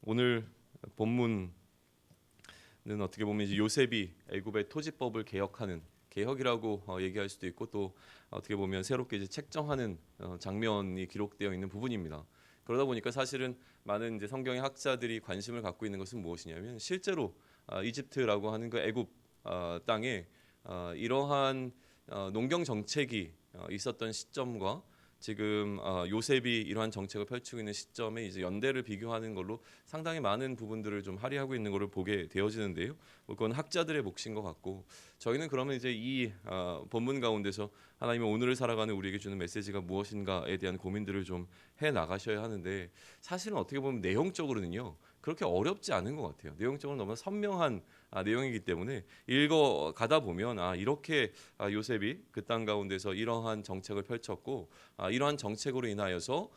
오늘 본문은 어떻게 보면 이제 요셉이 애굽의 토지법을 개혁하는 개혁이라고 얘기할 수도 있고 또 어떻게 보면 새롭게 이제 책정하는 장면이 기록되어 있는 부분입니다. 그러다 보니까 사실은 많은 이제 성경의 학자들이 관심을 갖고 있는 것은 무엇이냐면 실제로 이집트라고 하는 그 애굽 땅에 이러한 농경 정책이 있었던 시점과 지금 요셉이 이러한 정책을 펼치고 있는 시점에 이제 연대를 비교하는 걸로 상당히 많은 부분들을 좀 할애하고 있는 것을 보게 되어지는데요. 그건 학자들의 몫인 것 같고 저희는 그러면 이제 이 본문 가운데서 하나님은 오늘을 살아가는 우리에게 주는 메시지가 무엇인가에 대한 고민들을 좀 해 나가셔야 하는데 사실은 어떻게 보면 내용적으로는요 그렇게 어렵지 않은 것 같아요. 내용적으로 너무 선명한 내용이기 때문에 읽어 가다 보면 이렇게 요셉이 그 땅 가운데서 이러한 정책을 펼쳤고 이러한 정책으로 인하여서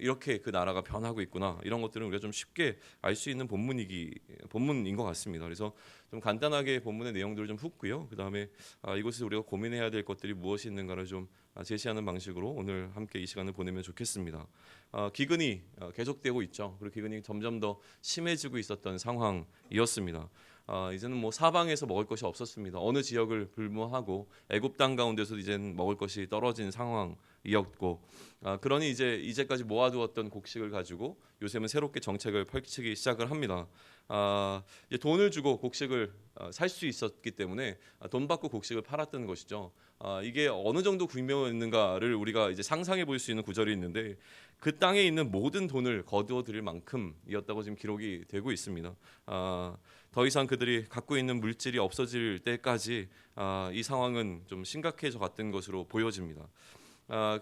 이렇게 그 나라가 변하고 있구나 이런 것들은 우리가 좀 쉽게 알 수 있는 본문인 것 같습니다. 그래서 좀 간단하게 본문의 내용들을 좀 훑고요. 그 다음에 이곳에서 우리가 고민해야 될 것들이 무엇이 있는가를 좀 제시하는 방식으로 오늘 함께 이 시간을 보내면 좋겠습니다. 기근이 계속되고 있죠. 그리고 기근이 점점 더 심해지고 있었던 상황이었습니다. 이제는 뭐 사방에서 먹을 것이 없었습니다. 어느 지역을 불문하고 애굽 땅 가운데서 이제는 먹을 것이 떨어진 상황이었고 그러니 이제까지 모아두었던 곡식을 가지고 요셉은 새롭게 정책을 펼치기 시작을 합니다. 이제 돈을 주고 곡식을 살 수 있었기 때문에 돈 받고 곡식을 팔았던 것이죠. 이게 어느 정도 규모였는가를 우리가 이제 상상해 볼 수 있는 구절이 있는데 그 땅에 있는 모든 돈을 거두어 들일 만큼이었다고 지금 기록이 되고 있습니다. 더 이상 그들이 갖고 있는 물질이 없어질 때까지 이 상황은 좀 심각해져 갔던 것으로 보여집니다.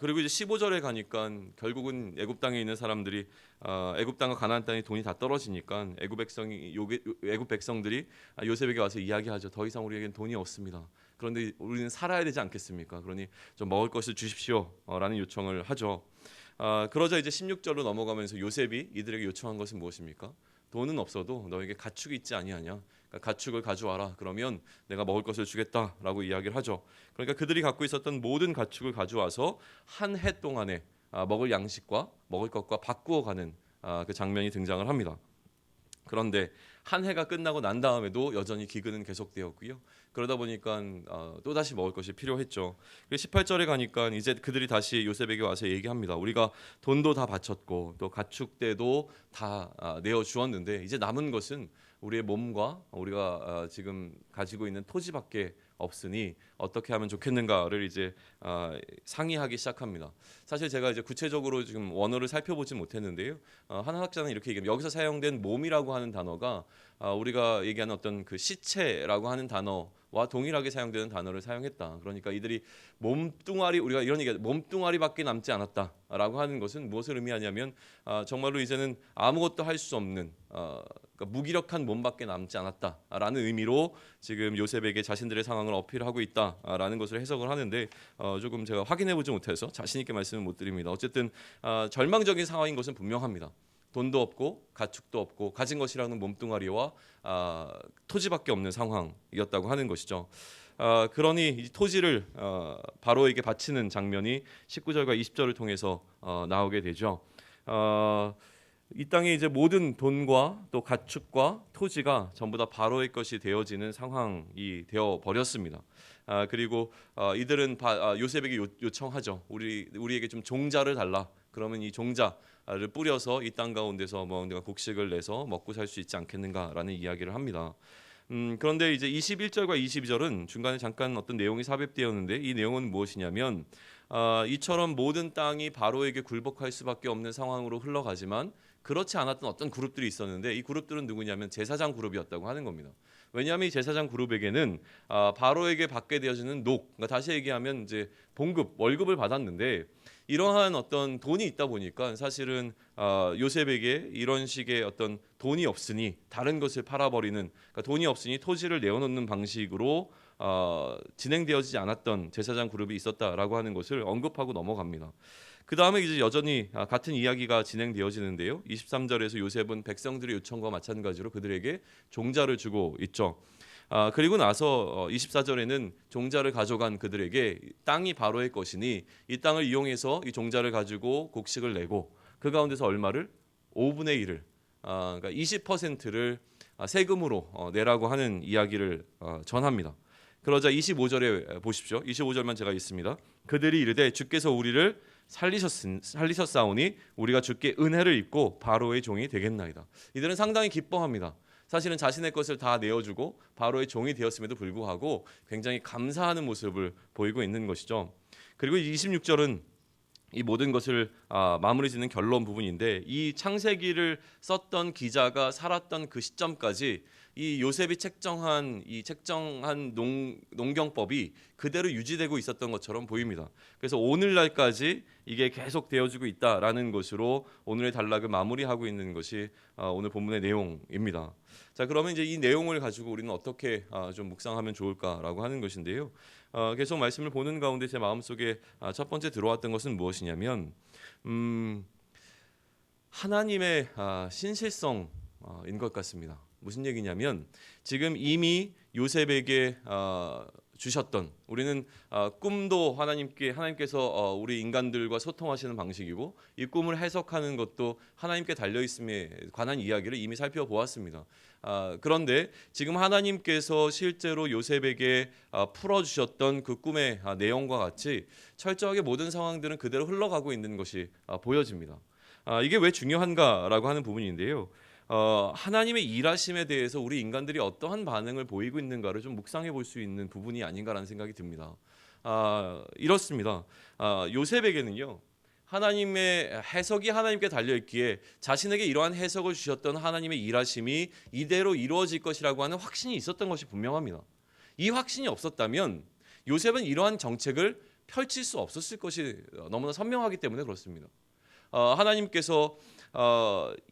그리고 이제 15절에 가니까 결국은 애굽 땅에 있는 사람들이 애굽 땅과 가나안 땅에 돈이 다 떨어지니까 애굽 백성들이 요셉에게 와서 이야기하죠. 더 이상 우리에겐 돈이 없습니다. 그런데 우리는 살아야 되지 않겠습니까? 그러니 좀 먹을 것을 주십시오라는 요청을 하죠. 그러자 이제 16절로 넘어가면서 요셉이 이들에게 요청한 것은 무엇입니까? 돈은 없어도 너에게 가축이 있지 아니하냐? 그러니까 가축을 가져와라. 그러면 내가 먹을 것을 주겠다라고 이야기를 하죠. 그러니까 그들이 갖고 있었던 모든 가축을 가져와서 한 해 동안에 먹을 양식과 먹을 것과 바꾸어가는 그 장면이 등장을 합니다. 그런데 한 해가 끝나고 난 다음에도 여전히 기근은 계속되었고요. 그러다 보니까 또 다시 먹을 것이 필요했죠. 18절에 가니까 이제 그들이 다시 요셉에게 와서 얘기합니다. 우리가 돈도 다 바쳤고 또 가축대도 다 내어 주었는데 이제 남은 것은 우리의 몸과 우리가 지금 가지고 있는 토지밖에 없으니 어떻게 하면 좋겠는가를 이제 상의하기 시작합니다. 사실 제가 이제 구체적으로 지금 원어를 살펴보지 못했는데요. 한 학자는 이렇게 얘기합니다. 여기서 사용된 몸이라고 하는 단어가 우리가 얘기하는 어떤 그 시체라고 하는 단어와 동일하게 사용되는 단어를 사용했다. 그러니까 이들이 몸뚱아리 우리가 이런 얘기 몸뚱아리밖에 남지 않았다라고 하는 것은 무엇을 의미하냐면 정말로 이제는 아무것도 할 수 없는 그러니까 무기력한 몸밖에 남지 않았다라는 의미로 지금 요셉에게 자신들의 상황을 어필하고 있다라는 것을 해석을 하는데 조금 제가 확인해보지 못해서 자신 있게 말씀을 못 드립니다. 어쨌든 절망적인 상황인 것은 분명합니다. 돈도 없고 가축도 없고 가진 것이라는 몸뚱아리와 토지밖에 없는 상황이었다고 하는 것이죠. 그러니 이 토지를 바로에게 바치는 장면이 19절과 20절을 통해서 나오게 되죠. 이 땅에 이제 모든 돈과 또 가축과 토지가 전부 다 바로의 것이 되어지는 상황이 되어 버렸습니다. 그리고 이들은 요셉에게 요청하죠. 우리에게 좀 종자를 달라. 그러면 이 종자를 뿌려서 이 땅 가운데서 내가 곡식을 내서 먹고 살 수 있지 않겠는가라는 이야기를 합니다. 그런데 이제 21절과 22절은 중간에 잠깐 어떤 내용이 삽입되었는데 이 내용은 무엇이냐면 이처럼 모든 땅이 바로에게 굴복할 수밖에 없는 상황으로 흘러가지만 그렇지 않았던 어떤 그룹들이 있었는데 이 그룹들은 누구냐면 제사장 그룹이었다고 하는 겁니다. 왜냐하면 이 제사장 그룹에게는 바로에게 받게 되어지는 그러니까 다시 얘기하면 이제 봉급, 월급을 받았는데 이러한 어떤 돈이 있다 보니까 사실은 요셉에게 이런 식의 어떤 돈이 없으니 다른 것을 팔아버리는 그러니까 돈이 없으니 토지를 내어놓는 방식으로 진행되어지지 않았던 제사장 그룹이 있었다라고 하는 것을 언급하고 넘어갑니다. 그 다음에 이제 여전히 같은 이야기가 진행되어지는데요. 23절에서 요셉은 백성들의 요청과 마찬가지로 그들에게 종자를 주고 있죠. 그리고 나서 24절에는 종자를 가져간 그들에게 땅이 바로의 것이니 이 땅을 이용해서 이 종자를 가지고 곡식을 내고 그 가운데서 얼마를 5분의 1을 그러니까 20%를 세금으로 내라고 하는 이야기를 전합니다. 그러자 25절에 보십시오. 25절만 제가 읽습니다. 그들이 이르되 주께서 우리를 살리셨사오니 우리가 주께 은혜를 입고 바로의 종이 되겠나이다. 이들은 상당히 기뻐합니다. 사실은 자신의 것을 다 내어주고 바로의 종이 되었음에도 불구하고 굉장히 감사하는 모습을 보이고 있는 것이죠. 그리고 26절은 이 모든 것을 마무리 짓는 결론 부분인데, 이 창세기를 썼던 기자가 살았던 그 시점까지 이 요셉이 책정한 농경법이 그대로 유지되고 있었던 것처럼 보입니다. 그래서 오늘날까지 이게 계속 되어지고 있다라는 것으로 오늘의 단락을 마무리하고 있는 것이 오늘 본문의 내용입니다. 자, 그러면 이제 이 내용을 가지고 우리는 어떻게 좀 묵상하면 좋을까라고 하는 것인데요. 계속 말씀을 보는 가운데 제 마음속에 첫 번째 들어왔던 것은 무엇이냐면 하나님의 신실성인 것 같습니다. 무슨 얘기냐면 지금 이미 요셉에게 주셨던, 우리는 꿈도 하나님께서 우리 인간들과 소통하시는 방식이고, 이 꿈을 해석하는 것도 하나님께 달려있음에 관한 이야기를 이미 살펴보았습니다. 그런데 지금 하나님께서 실제로 요셉에게 풀어주셨던 그 꿈의 내용과 같이 철저하게 모든 상황들은 그대로 흘러가고 있는 것이 보여집니다. 이게 왜 중요한가라고 하는 부분인데요. 하나님의 일하심에 대해서 우리 인간들이 어떠한 반응을 보이고 있는가를 좀 묵상해 볼 수 있는 부분이 아닌가라는 생각이 듭니다. 이렇습니다. 요셉에게는요, 하나님의 해석이 하나님께 달려있기에 자신에게 이러한 해석을 주셨던 하나님의 일하심이 이대로 이루어질 것이라고 하는 확신이 있었던 것이 분명합니다. 이 확신이 없었다면 요셉은 이러한 정책을 펼칠 수 없었을 것이 너무나 선명하기 때문에 그렇습니다. 하나님께서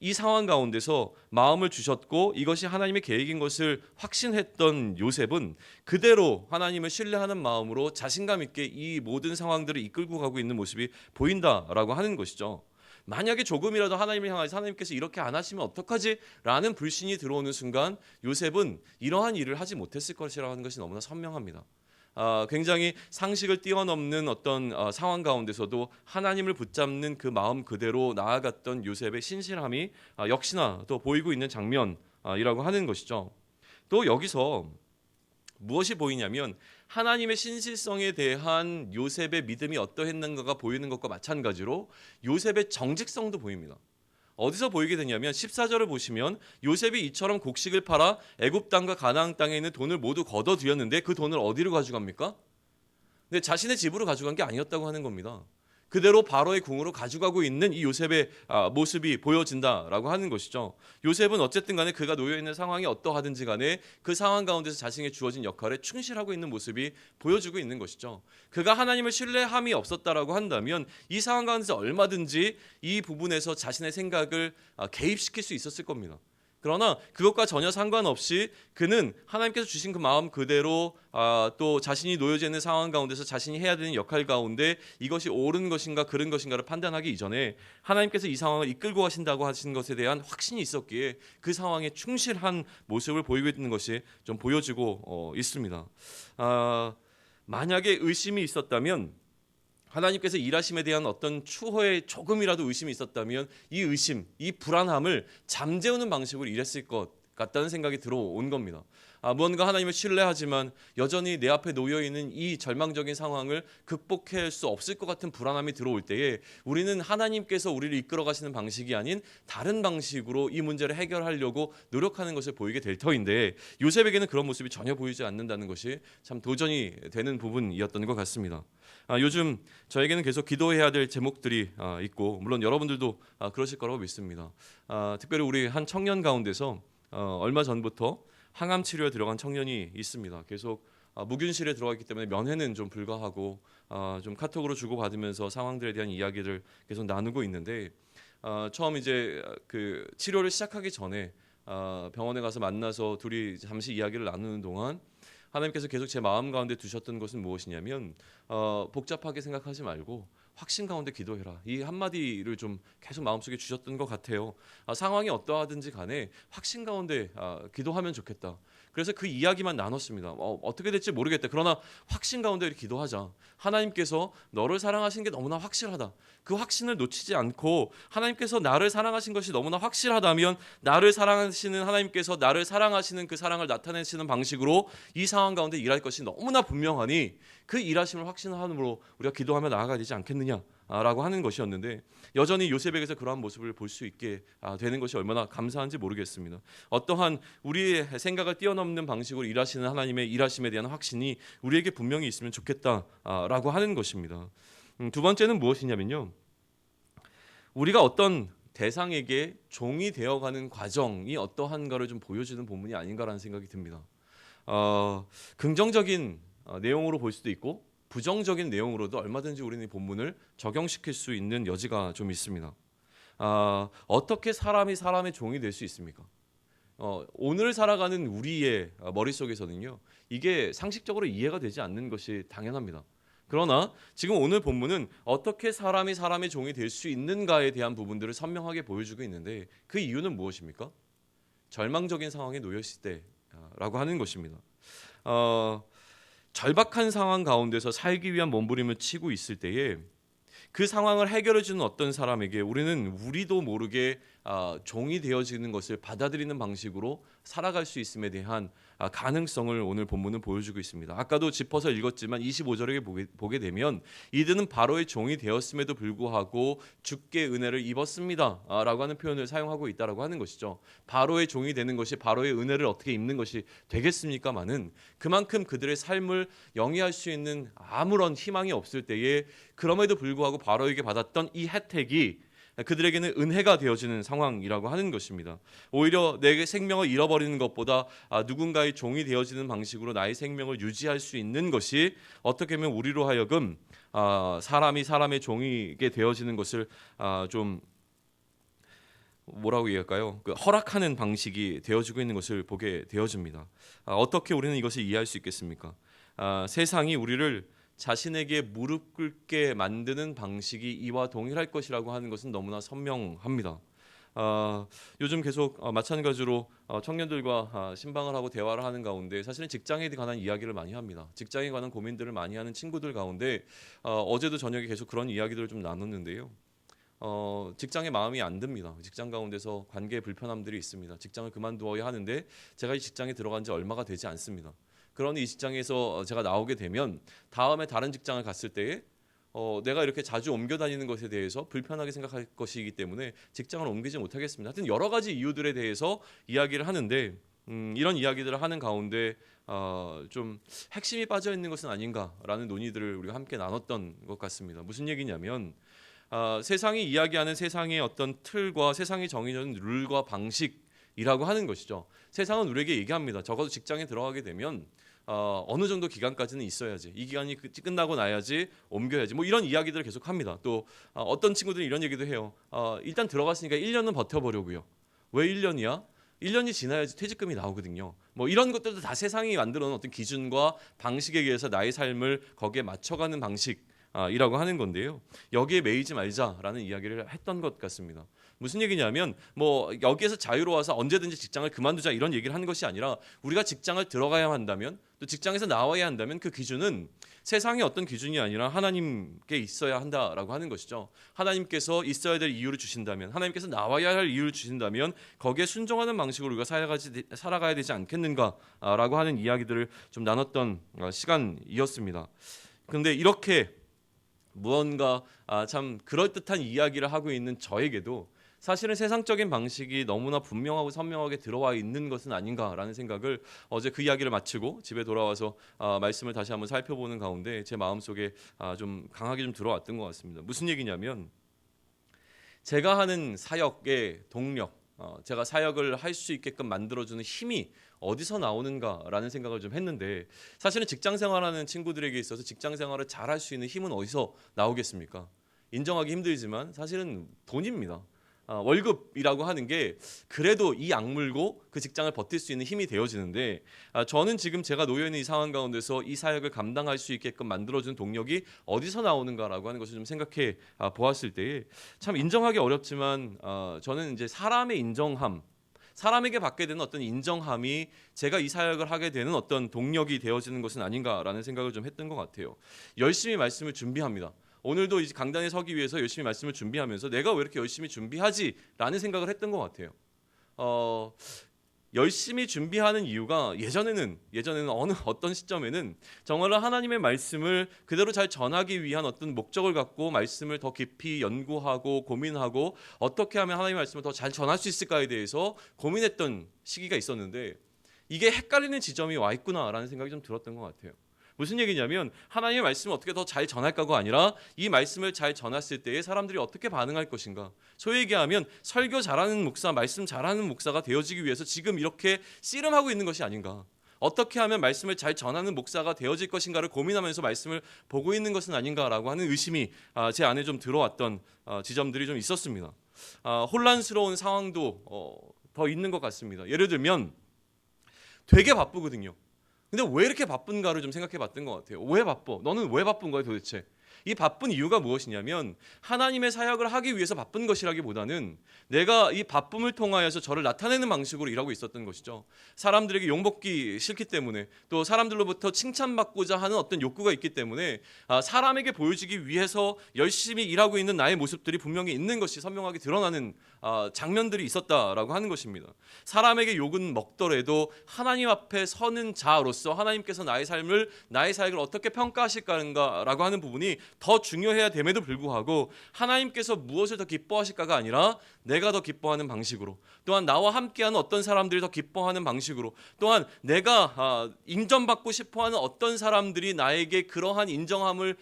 이 상황 가운데서 마음을 주셨고 이것이 하나님의 계획인 것을 확신했던 요셉은 그대로 하나님을 신뢰하는 마음으로 자신감 있게 이 모든 상황들을 이끌고 가고 있는 모습이 보인다라고 하는 것이죠. 만약에 조금이라도 하나님을 향해서 하나님께서 이렇게 안 하시면 어떡하지? 라는 불신이 들어오는 순간 요셉은 이러한 일을 하지 못했을 것이라는 것이 너무나 선명합니다. 굉장히 상식을 뛰어넘는 어떤 상황 가운데서도 하나님을 붙잡는 그 마음 그대로 나아갔던 요셉의 신실함이 역시나 또 보이고 있는 장면이라고 하는 것이죠. 또 여기서 무엇이 보이냐면 하나님의 신실성에 대한 요셉의 믿음이 어떠했는가가 보이는 것과 마찬가지로 요셉의 정직성도 보입니다. 어디서 보이게 되냐면 14절을 보시면 요셉이 이처럼 곡식을 팔아 애굽 땅과 가나안 땅에 있는 돈을 모두 거둬들였는데 그 돈을 어디로 가져갑니까? 근데 자신의 집으로 가져간 게 아니었다고 하는 겁니다. 그대로 바로의 궁으로 가져가고 있는 이 요셉의 모습이 보여진다라고 하는 것이죠. 요셉은 어쨌든 간에 그가 놓여있는 상황이 어떠하든지 간에 그 상황 가운데서 자신에게 주어진 역할에 충실하고 있는 모습이 보여주고 있는 것이죠. 그가 하나님을 신뢰함이 없었다라고 한다면 이 상황 가운데서 얼마든지 이 부분에서 자신의 생각을 개입시킬 수 있었을 겁니다. 그러나 그것과 전혀 상관없이 그는 하나님께서 주신 그 마음 그대로 또 자신이 놓여져 있는 상황 가운데서 자신이 해야 되는 역할 가운데 이것이 옳은 것인가 그른 것인가를 판단하기 이전에 하나님께서 이 상황을 이끌고 가신다고 하신 것에 대한 확신이 있었기에 그 상황에 충실한 모습을 보이고 있는 것이 좀 보여지고 있습니다. 만약에 의심이 있었다면, 하나님께서 일하심에 대한 어떤 추호에 조금이라도 의심이 있었다면 이 의심, 이 불안함을 잠재우는 방식으로 일했을 것 같다는 생각이 들어온 겁니다. 무언가 하나님을 신뢰하지만 여전히 내 앞에 놓여있는 이 절망적인 상황을 극복할 수 없을 것 같은 불안함이 들어올 때에 우리는 하나님께서 우리를 이끌어 가시는 방식이 아닌 다른 방식으로 이 문제를 해결하려고 노력하는 것을 보이게 될 터인데, 요셉에게는 그런 모습이 전혀 보이지 않는다는 것이 참 도전이 되는 부분이었던 것 같습니다. 요즘 저에게는 계속 기도해야 될 제목들이 있고, 물론 여러분들도 그러실 거라고 믿습니다. 특별히 우리 한 청년 가운데서 얼마 전부터 항암 치료에 들어간 청년이 있습니다. 계속 무균실에 들어갔기 때문에 면회는 좀 불가하고 좀 카톡으로 주고받으면서 상황들에 대한 이야기를 계속 나누고 있는데, 처음 이제 그 치료를 시작하기 전에 병원에 가서 만나서 둘이 잠시 이야기를 나누는 동안 하나님께서 계속 제 마음 가운데 두셨던 것은 무엇이냐면 복잡하게 생각하지 말고 확신 가운데 기도해라. 이 한마디를 좀 계속 마음속에 주셨던 것 같아요. 상황이 어떠하든지 간에 확신 가운데 기도하면 좋겠다. 그래서 그 이야기만 나눴습니다. 어떻게 될지 모르겠다. 그러나 확신 가운데 이렇게 기도하자. 하나님께서 너를 사랑하신 게 너무나 확실하다. 그 확신을 놓치지 않고 하나님께서 나를 사랑하신 것이 너무나 확실하다면 나를 사랑하시는 하나님께서 나를 사랑하시는 그 사랑을 나타내시는 방식으로 이 상황 가운데 일할 것이 너무나 분명하니 그 일하심을 확신함으로 우리가 기도하며 나아가야 되지 않겠느냐라고 하는 것이었는데 여전히 요셉에게서 그러한 모습을 볼 수 있게 되는 것이 얼마나 감사한지 모르겠습니다. 어떠한 우리의 생각을 뛰어넘는 방식으로 일하시는 하나님의 일하심에 대한 확신이 우리에게 분명히 있으면 좋겠다라고 하는 것입니다. 두 번째는 무엇이냐면요. 우리가 어떤 대상에게 종이 되어가는 과정이 어떠한가를 좀 보여주는 본문이 아닌가라는 생각이 듭니다. 긍정적인 내용으로 볼 수도 있고 부정적인 내용으로도 얼마든지 우리는 이 본문을 적용시킬 수 있는 여지가 좀 있습니다. 어떻게 사람이 사람의 종이 될 수 있습니까? 오늘 살아가는 우리의 머릿속에서는요. 이게 상식적으로 이해가 되지 않는 것이 당연합니다. 그러나 지금 오늘 본문은 어떻게 사람이 사람의 종이 될 수 있는가에 대한 부분들을 선명하게 보여주고 있는데 그 이유는 무엇입니까? 절망적인 상황에 놓였을 때라고 하는 것입니다. 절박한 상황 가운데서 살기 위한 몸부림을 치고 있을 때에 그 상황을 해결해 주는 어떤 사람에게 우리는 우리도 모르게 종이 되어지는 것을 받아들이는 방식으로 살아갈 수 있음에 대한 가능성을 오늘 본문은 보여주고 있습니다. 아까도 짚어서 읽었지만 25절에 보게 되면 이들은 바로의 종이 되었음에도 불구하고 주께 은혜를 입었습니다 라고 하는 표현을 사용하고 있다라고 하는 것이죠. 바로의 종이 되는 것이 바로의 은혜를 어떻게 입는 것이 되겠습니까마는 그만큼 그들의 삶을 영위할 수 있는 아무런 희망이 없을 때에 그럼에도 불구하고 바로에게 받았던 이 혜택이 그들에게는 은혜가 되어지는 상황이라고 하는 것입니다. 오히려 내 생명을 잃어버리는 것보다 누군가의 종이 되어지는 방식으로 나의 생명을 유지할 수 있는 것이 어떻게 보면 우리로 하여금 사람이 사람의 종이게 되어지는 것을 좀 뭐라고 얘기할까요? 허락하는 방식이 되어지고 있는 것을 보게 되어집니다. 어떻게 우리는 이것을 이해할 수 있겠습니까? 세상이 우리를 자신에게 무릎 꿇게 만드는 방식이 이와 동일할 것이라고 하는 것은 너무나 선명합니다. 요즘 계속 마찬가지로 청년들과 신방을 하고 대화를 하는 가운데 사실은 직장에 관한 이야기를 많이 합니다. 직장에 관한 고민들을 많이 하는 친구들 가운데 어제도 저녁에 계속 그런 이야기들을 좀 나눴는데요. 직장에 마음이 안 듭니다. 직장 가운데서 관계 불편함들이 있습니다. 직장을 그만두어야 하는데 제가 이 직장에 들어간 지 얼마가 되지 않습니다. 그러니 이 직장에서 제가 나오게 되면 다음에 다른 직장을 갔을 때에 내가 이렇게 자주 옮겨 다니는 것에 대해서 불편하게 생각할 것이기 때문에 직장을 옮기지 못하겠습니다. 하여튼 여러 가지 이유들에 대해서 이야기를 하는데 이런 이야기들을 하는 가운데 좀 핵심이 빠져 있는 것은 아닌가라는 논의들을 우리가 함께 나눴던 것 같습니다. 무슨 얘기냐면 세상이 이야기하는 세상의 어떤 틀과 세상이 정해진 룰과 방식이라고 하는 것이죠. 세상은 우리에게 얘기합니다. 적어도 직장에 들어가게 되면 어느 정도 기간까지는 있어야지. 이 기간이 끝나고 나야지 옮겨야지. 뭐 이런 이야기들을 계속 합니다. 또 어떤 친구들이 이런 얘기도 해요. 일단 들어갔으니까 1년은 버텨보려고요. 왜 1년이야? 1년이 지나야지 퇴직금이 나오거든요. 뭐 이런 것들도 다 세상이 만들어 놓은 어떤 기준과 방식에 의해서 나의 삶을 거기에 맞춰가는 방식이라고 하는 건데요. 여기에 매이지 말자라는 이야기를 했던 것 같습니다. 무슨 얘기냐면 뭐 여기에서 자유로워서 언제든지 직장을 그만두자 이런 얘기를 하는 것이 아니라 우리가 직장을 들어가야 한다면 또 직장에서 나와야 한다면 그 기준은 세상의 어떤 기준이 아니라 하나님께 있어야 한다라고 하는 것이죠. 하나님께서 있어야 될 이유를 주신다면 하나님께서 나와야 할 이유를 주신다면 거기에 순종하는 방식으로 우리가 살아가야 되지 않겠는가라고 하는 이야기들을 좀 나눴던 시간이었습니다. 그런데 이렇게 무언가 참 그럴듯한 이야기를 하고 있는 저에게도 사실은 세상적인 방식이 너무나 분명하고 선명하게 들어와 있는 것은 아닌가라는 생각을 어제 그 이야기를 마치고 집에 돌아와서 말씀을 다시 한번 살펴보는 가운데 제 마음속에 좀 강하게 좀 들어왔던 것 같습니다. 무슨 얘기냐면 제가 하는 사역의 동력, 제가 사역을 할 수 있게끔 만들어주는 힘이 어디서 나오는가라는 생각을 좀 했는데 사실은 직장 생활하는 친구들에게 있어서 직장 생활을 잘할 수 있는 힘은 어디서 나오겠습니까? 인정하기 힘들지만 사실은 돈입니다. 월급이라고 하는 게 그래도 이 악물고 그 직장을 버틸 수 있는 힘이 되어지는데 저는 지금 제가 놓여있는 이 상황 가운데서 이 사역을 감당할 수 있게끔 만들어주는 동력이 어디서 나오는가라고 하는 것을 좀 생각해 보았을 때에 참 인정하기 어렵지만 저는 이제 사람의 인정함 사람에게 받게 되는 어떤 인정함이 제가 이 사역을 하게 되는 어떤 동력이 되어지는 것은 아닌가라는 생각을 좀 했던 것 같아요. 열심히 말씀을 준비합니다. 오늘도 이제 강단에 서기 위해서 열심히 말씀을 준비하면서 내가 왜 이렇게 열심히 준비하지라는 생각을 했던 것 같아요. 열심히 준비하는 이유가 예전에는 어떤 시점에는 정말로 하나님의 말씀을 그대로 잘 전하기 위한 어떤 목적을 갖고 말씀을 더 깊이 연구하고 고민하고 어떻게 하면 하나님의 말씀을 더 잘 전할 수 있을까에 대해서 고민했던 시기가 있었는데 이게 헷갈리는 지점이 와 있구나라는 생각이 좀 들었던 것 같아요. 무슨 얘기냐면 하나님의 말씀을 어떻게 더 잘 전할까가 아니라 이 말씀을 잘 전했을 때에 사람들이 어떻게 반응할 것인가. 소위 얘기하면 설교 잘하는 목사, 말씀 잘하는 목사가 되어지기 위해서 지금 이렇게 씨름하고 있는 것이 아닌가. 어떻게 하면 말씀을 잘 전하는 목사가 되어질 것인가를 고민하면서 말씀을 보고 있는 것은 아닌가라고 하는 의심이 제 안에 좀 들어왔던 지점들이 좀 있었습니다. 혼란스러운 상황도 더 있는 것 같습니다. 예를 들면 되게 바쁘거든요. 근데 왜 이렇게 바쁜가를 좀 생각해 봤던 것 같아요. 왜 바빠? 너는 왜 바쁜 거야 도대체? 이 바쁜 이유가 무엇이냐면 하나님의 사역을 하기 위해서 바쁜 것이라기보다는 내가 이 바쁨을 통하여서 저를 나타내는 방식으로 일하고 있었던 것이죠. 사람들에게 욕먹기 싫기 때문에 또 사람들로부터 칭찬받고자 하는 어떤 욕구가 있기 때문에 사람에게 보여지기 위해서 열심히 일하고 있는 나의 모습들이 분명히 있는 것이 선명하게 드러나는 장면들이 있었다라고 하는 것입니다. 사람에게 욕은 먹더라도 하나님 앞에 서는 자로서 하나님께서 나의 사역을 어떻게 평가하실까라고 하는 부분이 더 중요해야 됨에도 불구하고 하나님께서 무엇을 더 기뻐하실까가 아니라 내가 더 기뻐하는 방식으로, 또한 나와 함께하는 어떤 사람들이 더 기뻐하는 방식으로, 또한 내가 인정받고 싶어하는 어떤 사람들이 나에게 그러한 인정함을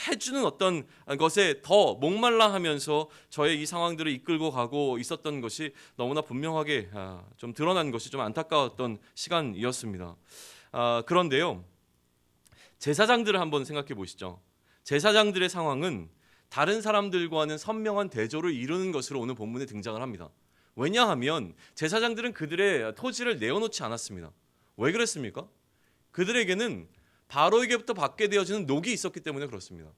해주는 어떤 것에 더 목말라 하면서 저의 이 상황들을 이끌고 가고 있었던 것이 너무나 분명하게 좀 드러난 것이 좀 안타까웠던 시간이었습니다. 그런데요, 제사장들을 한번 생각해 보시죠. 제사장들의 상황은 다른 사람들과는 선명한 대조를 이루는 것으로 오늘 본문에 등장을 합니다. 왜냐하면 제사장들은 그들의 토지를 내어놓지 않았습니다. 왜 그랬습니까? 그들에게는 바로에게부터 받게 되어지는 녹이 있었기 때문에 그렇습니다.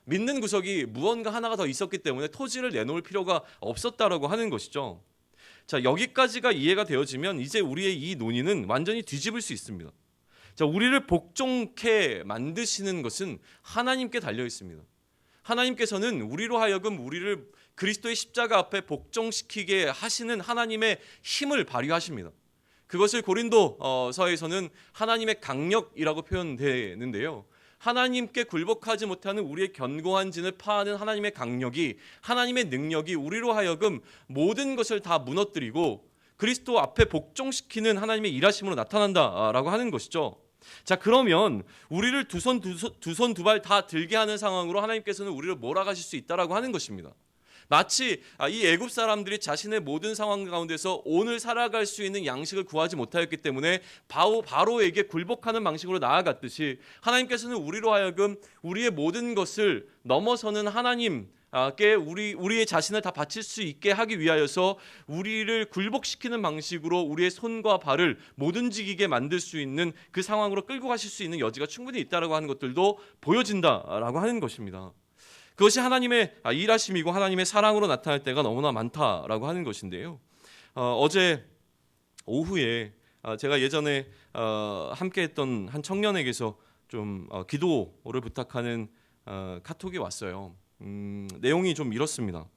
믿는 구석이 무언가 하나가 더 있었기 때문에 토지를 내놓을 필요가 없었다라고 하는 것이죠. 자, 여기까지가 이해가 되어지면 이제 우리의 이 논의는 완전히 뒤집을 수 있습니다. 자, 우리를 복종케 만드시는 것은 하나님께 달려 있습니다. 하나님께서는 우리로 하여금 우리를 그리스도의 십자가 앞에 복종시키게 하시는 하나님의 힘을 발휘하십니다. 그것을 고린도서에서는 하나님의 강력이라고 표현되는데요. 하나님께 굴복하지 못하는 우리의 견고한 진을 파하는 하나님의 강력이, 하나님의 능력이 우리로 하여금 모든 것을 다 무너뜨리고 그리스도 앞에 복종시키는 하나님의 일하심으로 나타난다라고 하는 것이죠. 자, 그러면 우리를 두 손 두 발 다 들게 하는 상황으로 하나님께서는 우리를 몰아가실 수 있다라고 하는 것입니다. 마치 이 애굽 사람들이 자신의 모든 상황 가운데서 오늘 살아갈 수 있는 양식을 구하지 못하였기 때문에 바로에게 굴복하는 방식으로 나아갔듯이 하나님께서는 우리로 하여금 우리의 모든 것을 넘어서는 하나님께 우리의 자신을 다 바칠 수 있게 하기 위하여서 우리를 굴복시키는 방식으로 우리의 손과 발을 못 움직이게 만들 수 있는 그 상황으로 끌고 가실 수 있는 여지가 충분히 있다라고 하는 것들도 보여진다라고 하는 것입니다. 그것이 하나님의 일하심이고 하나님의 사랑으로 나타날 때가 너무나 많다라고 하는 것인데요. 어제 오후에 제가 예전에 함께했던 한 청년에게서 좀 기도를 부탁하는 카톡이 왔어요. 내용이 좀 이렇습니다.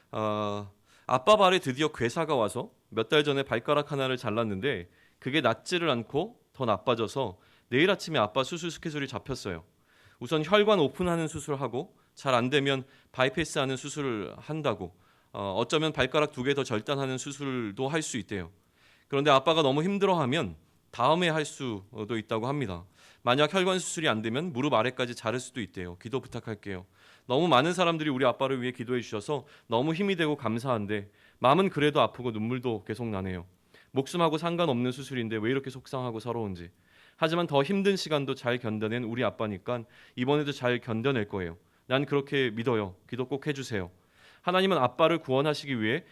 아빠 발에 드디어 괴사가 와서 몇 달 전에 발가락 하나를 잘랐는데 그게 낫지를 않고 더 나빠져서 내일 아침에 아빠 수술 스케줄이 잡혔어요. 우선 혈관 오픈하는 수술을 하고 잘 안 되면 바이패스하는 수술을 한다고, 어쩌면 발가락 2개 더 절단하는 수술도 할 수 있대요. 그런데 아빠가 너무 힘들어하면 다음에 할 수도 있다고 합니다. 만약 혈관 수술이 안 되면 무릎 아래까지 자를 수도 있대요. 기도 부탁할게요. 너무 많은 사람들이 우리 아빠를 위해 기도해 주셔서 너무 힘이 되고 감사한데 마음은 그래도 아프고 눈물도 계속 나네요. 목숨하고 상관없는 수술인데 왜 이렇게 속상하고 서러운지. 하지만 더 힘든 시간도 잘 견뎌낸 우리 아빠니까 이번에도 잘 견뎌낼 거예요. 난 그렇게 믿어요. 기도 꼭 해주세요. 하나님은 아빠를 구원하시기 위해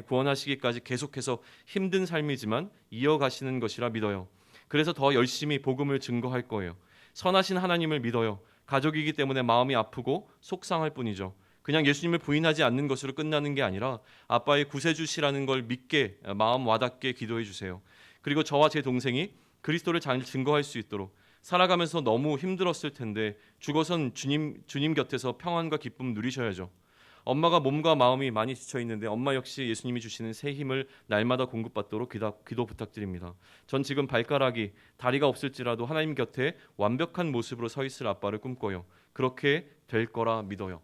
구원하시기까지 계속해서 힘든 삶이지만 이어가시는 것이라 믿어요. 그래서 더 열심히 복음을 증거할 거예요. 선하신 하나님을 믿어요. 가족이기 때문에 마음이 아프고 속상할 뿐이죠. 그냥 예수님을 부인하지 않는 것으로 끝나는 게 아니라 아빠의 구세주시라는 걸 믿게 마음 와닿게 기도해 주세요. 그리고 저와 제 동생이 그리스도를 잘 증거할 수 있도록 살아가면서 너무 힘들었을 텐데 죽어선 주님 곁에서 평안과 기쁨 누리셔야죠. 엄마가 몸과 마음이 많이 지쳐 있는데 엄마 역시 예수님이 주시는 새 힘을 날마다 공급받도록 기도 부탁드립니다. 전 지금 발가락이 다리가 없을지라도 하나님 곁에 완벽한 모습으로 서 있을 아빠를 꿈꿔요. 그렇게 될 거라 믿어요.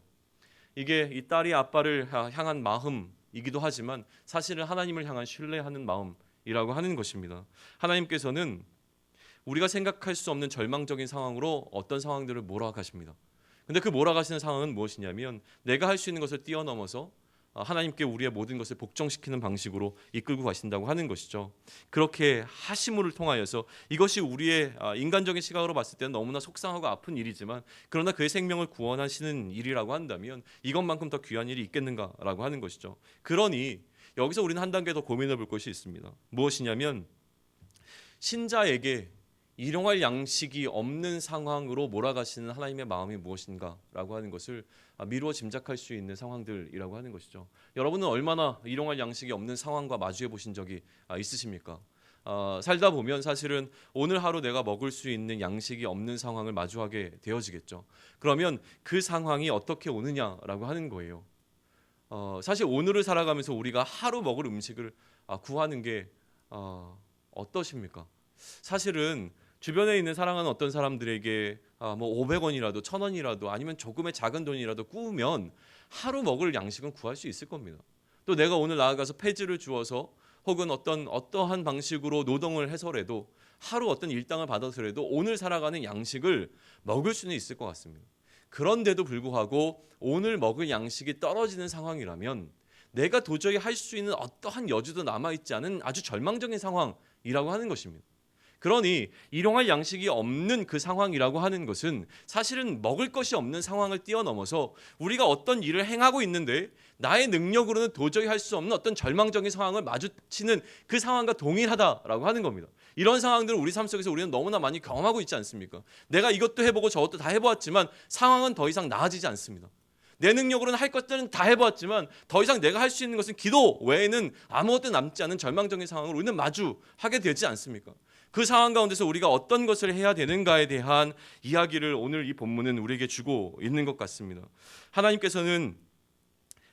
이게 이 딸이 아빠를 향한 마음이기도 하지만 사실은 하나님을 향한 신뢰하는 마음이라고 하는 것입니다. 하나님께서는 우리가 생각할 수 없는 절망적인 상황으로 어떤 상황들을 몰아가십니다. 근데 그 몰아가시는 상황은 무엇이냐면 내가 할 수 있는 것을 뛰어넘어서 하나님께 우리의 모든 것을 복종시키는 방식으로 이끌고 가신다고 하는 것이죠. 그렇게 하심을 통하여서 이것이 우리의 인간적인 시각으로 봤을 때는 너무나 속상하고 아픈 일이지만 그러나 그의 생명을 구원하시는 일이라고 한다면 이것만큼 더 귀한 일이 있겠는가라고 하는 것이죠. 그러니 여기서 우리는 한 단계 더 고민해 볼 것이 있습니다. 무엇이냐면 신자에게 일용할 양식이 없는 상황으로 몰아가시는 하나님의 마음이 무엇인가라고 하는 것을 미루어 짐작할 수 있는 상황들이라고 하는 것이죠. 여러분은 얼마나 일용할 양식이 없는 상황과 마주해 보신 적이 있으십니까? 살다 보면 사실은 오늘 하루 내가 먹을 수 있는 양식이 없는 상황을 마주하게 되어지겠죠. 그러면 그 상황이 어떻게 오느냐라고 하는 거예요. 사실 오늘을 살아가면서 우리가 하루 먹을 음식을 구하는 게 어떠십니까? 사실은 주변에 있는 사랑하는 어떤 사람들에게 500원이라도 1000원이라도 아니면 조금의 작은 돈이라도 꾸우면 하루 먹을 양식은 구할 수 있을 겁니다. 또 내가 오늘 나아가서 폐지를 주어서 혹은 어떠한 방식으로 노동을 해서라도 하루 어떤 일당을 받아서라도 오늘 살아가는 양식을 먹을 수는 있을 것 같습니다. 그런데도 불구하고 오늘 먹을 양식이 떨어지는 상황이라면 내가 도저히 할 수 있는 어떠한 여지도 남아있지 않은 아주 절망적인 상황이라고 하는 것입니다. 그러니 일용할 양식이 없는 그 상황이라고 하는 것은 사실은 먹을 것이 없는 상황을 뛰어넘어서 우리가 어떤 일을 행하고 있는데 나의 능력으로는 도저히 할 수 없는 어떤 절망적인 상황을 마주치는 그 상황과 동일하다라고 하는 겁니다. 이런 상황들을 우리 삶 속에서 우리는 너무나 많이 경험하고 있지 않습니까? 내가 이것도 해보고 저것도 다 해보았지만 상황은 더 이상 나아지지 않습니다. 내 능력으로는 할 것들은 다 해보았지만 더 이상 내가 할 수 있는 것은 기도 외에는 아무것도 남지 않은 절망적인 상황을 우리는 마주하게 되지 않습니까? 그 상황 가운데서 우리가 어떤 것을 해야 되는가에 대한 이야기를 오늘 이 본문은 우리에게 주고 있는 것 같습니다. 하나님께서는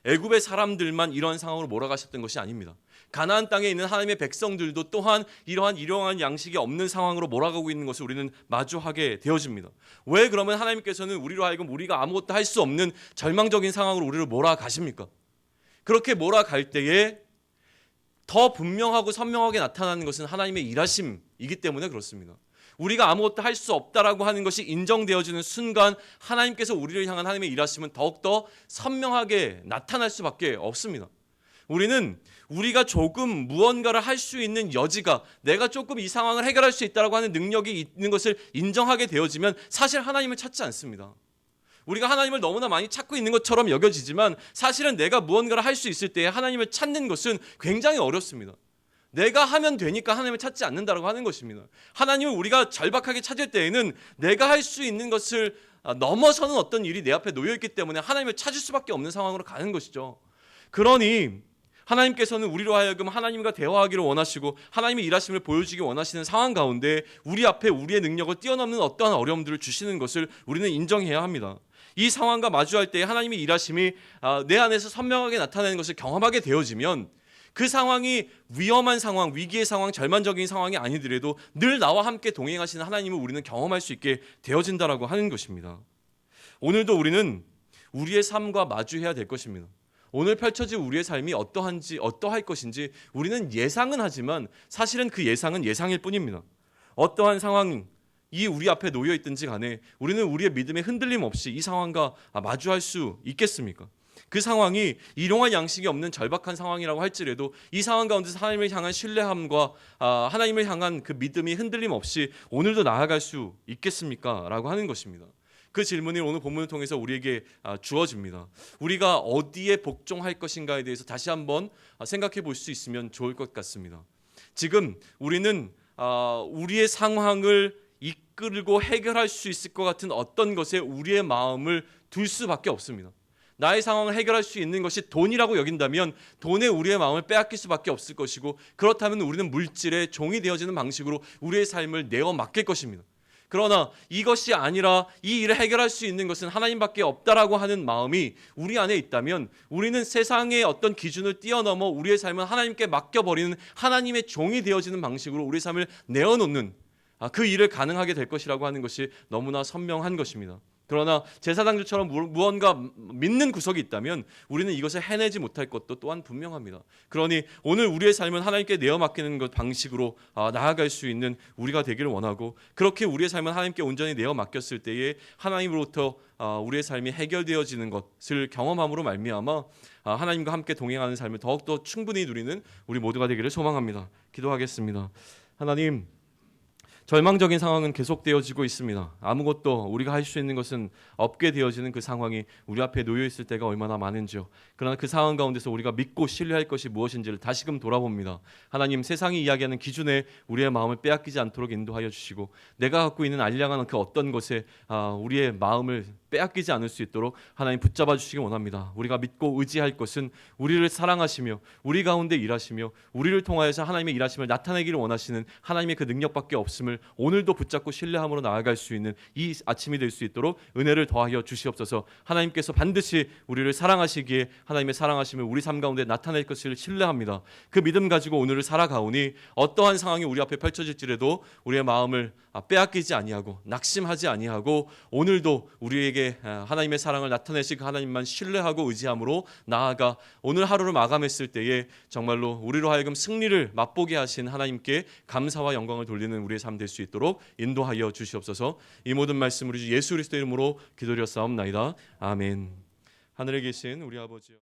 애굽의 사람들만 이러한 상황으로 몰아가셨던 것이 아닙니다. 가나안 땅에 있는 하나님의 백성들도 또한 이러한 일용할 양식이 없는 상황으로 몰아가고 있는 것을 우리는 마주하게 되어집니다. 왜 그러면 하나님께서는 우리로 하여금 우리가 아무것도 할 수 없는 절망적인 상황으로 우리를 몰아가십니까? 그렇게 몰아갈 때에 더 분명하고 선명하게 나타나는 것은 하나님의 일하심이기 때문에 그렇습니다. 우리가 아무것도 할 수 없다라고 하는 것이 인정되어지는 순간 하나님께서 우리를 향한 하나님의 일하심은 더욱더 선명하게 나타날 수밖에 없습니다. 우리는 우리가 조금 무언가를 할 수 있는 여지가 내가 조금 이 상황을 해결할 수 있다라고 하는 능력이 있는 것을 인정하게 되어지면 사실 하나님을 찾지 않습니다. 우리가 하나님을 너무나 많이 찾고 있는 것처럼 여겨지지만 사실은 내가 무언가를 할 수 있을 때 하나님을 찾는 것은 굉장히 어렵습니다. 내가 하면 되니까 하나님을 찾지 않는다라고 하는 것입니다. 하나님을 우리가 절박하게 찾을 때에는 내가 할 수 있는 것을 넘어서는 어떤 일이 내 앞에 놓여있기 때문에 하나님을 찾을 수밖에 없는 상황으로 가는 것이죠. 그러니 하나님께서는 우리로 하여금 하나님과 대화하기를 원하시고 하나님의 일하심을 보여주기 원하시는 상황 가운데 우리 앞에 우리의 능력을 뛰어넘는 어떠한 어려움들을 주시는 것을 우리는 인정해야 합니다. 이 상황과 마주할 때 하나님의 일하심이 내 안에서 선명하게 나타나는 것을 경험하게 되어지면 그 상황이 위험한 상황, 위기의 상황, 절망적인 상황이 아니더라도 늘 나와 함께 동행하시는 하나님을 우리는 경험할 수 있게 되어진다라고 하는 것입니다. 오늘도 우리는 우리의 삶과 마주해야 될 것입니다. 오늘 펼쳐질 우리의 삶이 어떠할 것인지 우리는 예상은 하지만 사실은 그 예상은 예상일 뿐입니다. 어떠한 상황이 우리 앞에 놓여 있든지 간에 우리는 우리의 믿음에 흔들림 없이 이 상황과 마주할 수 있겠습니까? 그 상황이 일용할 양식이 없는 절박한 상황이라고 할지라도 이 상황 가운데서 하나님을 향한 신뢰함과 하나님을 향한 그 믿음이 흔들림 없이 오늘도 나아갈 수 있겠습니까? 라고 하는 것입니다. 그 질문이 오늘 본문을 통해서 우리에게 주어집니다. 우리가 어디에 복종할 것인가에 대해서 다시 한번 생각해 볼 수 있으면 좋을 것 같습니다. 지금 우리는 우리의 상황을 이끌고 해결할 수 있을 것 같은 어떤 것에 우리의 마음을 둘 수밖에 없습니다. 나의 상황을 해결할 수 있는 것이 돈이라고 여긴다면 돈에 우리의 마음을 빼앗길 수밖에 없을 것이고, 그렇다면 우리는 물질의 종이 되어지는 방식으로 우리의 삶을 내어 맡길 것입니다. 그러나 이것이 아니라 이 일을 해결할 수 있는 것은 하나님밖에 없다라고 하는 마음이 우리 안에 있다면, 우리는 세상의 어떤 기준을 뛰어넘어 우리의 삶을 하나님께 맡겨버리는 하나님의 종이 되어지는 방식으로 우리의 삶을 내어놓는 그 일을 가능하게 될 것이라고 하는 것이 너무나 선명한 것입니다. 그러나 제사장들처럼 무언가 믿는 구석이 있다면 우리는 이것을 해내지 못할 것도 또한 분명합니다. 그러니 오늘 우리의 삶은 하나님께 내어 맡기는 것 방식으로 나아갈 수 있는 우리가 되기를 원하고, 그렇게 우리의 삶은 하나님께 온전히 내어 맡겼을 때에 하나님으로부터 우리의 삶이 해결되어지는 것을 경험함으로 말미암아 하나님과 함께 동행하는 삶을 더욱더 충분히 누리는 우리 모두가 되기를 소망합니다. 기도하겠습니다. 하나님, 절망적인 상황은 계속되어지고 있습니다. 아무것도 우리가 할 수 있는 것은 없게 되어지는 그 상황이 우리 앞에 놓여 있을 때가 얼마나 많은지요. 그러나 그 상황 가운데서 우리가 믿고 신뢰할 것이 무엇인지를 다시금 돌아봅니다. 하나님, 세상이 이야기하는 기준에 우리의 마음을 빼앗기지 않도록 인도하여 주시고, 내가 갖고 있는 알량한 그 어떤 것에 우리의 마음을 빼앗기지 않을 수 있도록 하나님 붙잡아 주시기 원합니다. 우리가 믿고 의지할 것은 우리를 사랑하시며 우리 가운데 일하시며 우리를 통하여서 하나님의 일하심을 나타내기를 원하시는 하나님의 그 능력밖에 없음을 오늘도 붙잡고 신뢰함으로 나아갈 수 있는 이 아침이 될 수 있도록 은혜를 더하여 주시옵소서. 하나님께서 반드시 우리를 사랑하시기에 하나님의 사랑하심을 우리 삶 가운데 나타낼 것을 신뢰합니다. 그 믿음 가지고 오늘을 살아가오니 어떠한 상황이 우리 앞에 펼쳐질지라도 우리의 마음을 빼앗기지 아니하고 낙심하지 아니하고, 오늘도 우리에게 하나님의 사랑을 나타내실 그 하나님만 신뢰하고 의지함으로 나아가 오늘 하루를 마감했을 때에 정말로 우리로 하여금 승리를 맛보게 하신 하나님께 감사와 영광을 돌리는 우리의 삶 될 수 있도록 인도하여 주시옵소서. 이 모든 말씀 우리 주 예수 그리스도 이름으로 기도드렸사옵나이다. 아멘. 하늘에 계신 우리 아버지여,